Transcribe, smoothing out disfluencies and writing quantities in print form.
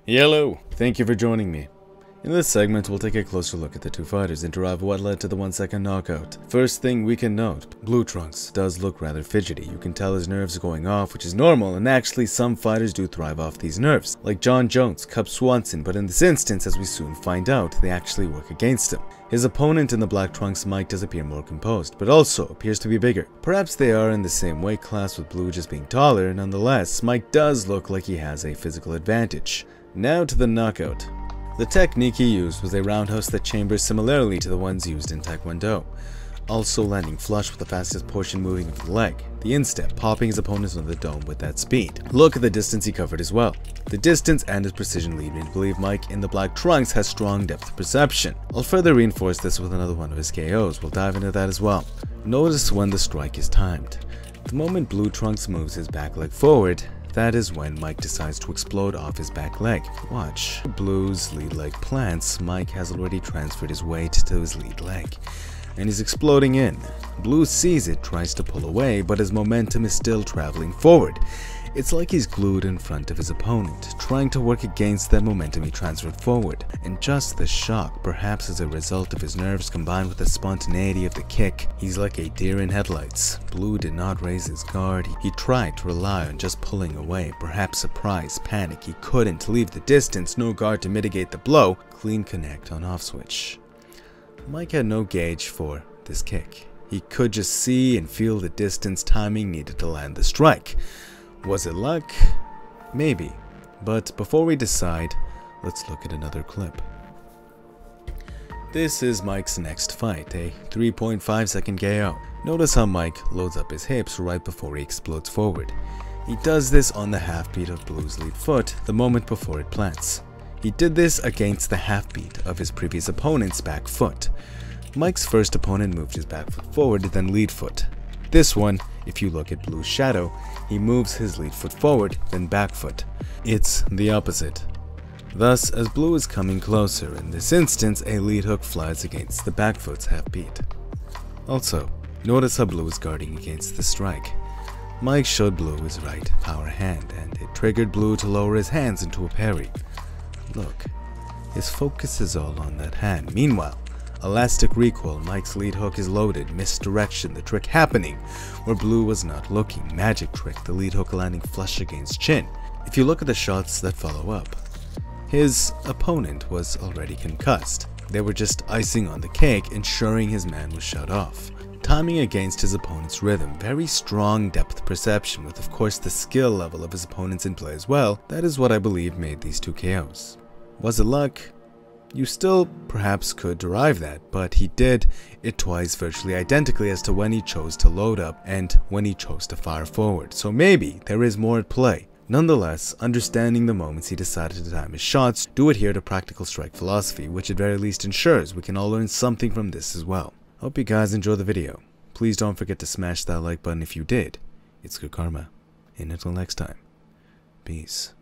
Hello, thank you for joining me. In this segment, we'll take a closer look at the two fighters and derive what led to the 1-second knockout. First thing we can note, Blue Trunks does look rather fidgety. You can tell his nerves are going off, which is normal, and actually some fighters do thrive off these nerves, like John Jones, Cub Swanson, but in this instance, as we soon find out, they actually work against him. His opponent in the black trunks, Mike, does appear more composed, but also appears to be bigger. Perhaps they are in the same weight class, with Blue just being taller. Nonetheless, Mike does look like he has a physical advantage. Now to the knockout. The technique he used was a roundhouse that chambers similarly to the ones used in taekwondo, also landing flush with the fastest portion moving of the leg, the instep popping his opponent on the dome with that speed. Look at the distance he covered as well. The distance and his precision lead me to believe Mike in the black trunks has strong depth perception. I'll further reinforce this with another one of his KOs. We'll dive into that as well. Notice when the strike is timed. The moment Blue Trunks moves his back leg forward, that is when Mike decides to explode off his back leg. Watch. Blue's lead leg plants. Mike has already transferred his weight to his lead leg, and he's exploding in. Blue sees it, tries to pull away, but his momentum is still traveling forward. It's like he's glued in front of his opponent, trying to work against that momentum he transferred forward. And just the shock, perhaps as a result of his nerves combined with the spontaneity of the kick, he's like a deer in headlights. Blue did not raise his guard. He tried to rely on just pulling away, perhaps surprise, panic. He couldn't leave the distance, no guard to mitigate the blow. Clean connect on off switch. Mike had no gauge for this kick. He could just see and feel the distance timing needed to land the strike. Was it luck? Maybe. But before we decide, let's look at another clip. This is Mike's next fight, a 3.5-second KO. Notice how Mike loads up his hips right before he explodes forward. He does this on the half beat of Blue's lead foot the moment before it plants. He did this against the half beat of his previous opponent's back foot. Mike's first opponent moved his back foot forward, then lead foot. This one, if you look at Blue's shadow, he moves his lead foot forward, then back foot. It's the opposite. Thus, as Blue is coming closer, in this instance, a lead hook flies against the back foot's half beat. Also, notice how Blue is guarding against the strike. Mike showed Blue his right power hand, and it triggered Blue to lower his hands into a parry. Look, his focus is all on that hand. Meanwhile, elastic recoil, Mike's lead hook is loaded, misdirection, the trick happening where Blue was not looking, magic trick, the lead hook landing flush against chin. If you look at the shots that follow up, his opponent was already concussed. They were just icing on the cake, ensuring his man was shut off. Timing against his opponent's rhythm, very strong depth perception with of course the skill level of his opponents in play as well. That is what I believe made these two KOs. Was it luck? You still perhaps could derive that, but he did it twice virtually identically as to when he chose to load up and when he chose to fire forward, so maybe there is more at play. Nonetheless, understanding the moments he decided to time his shots do adhere to practical strike philosophy, which at very least ensures we can all learn something from this as well. Hope you guys enjoyed the video. Please don't forget to smash that like button if you did. It's good karma. And until next time, peace.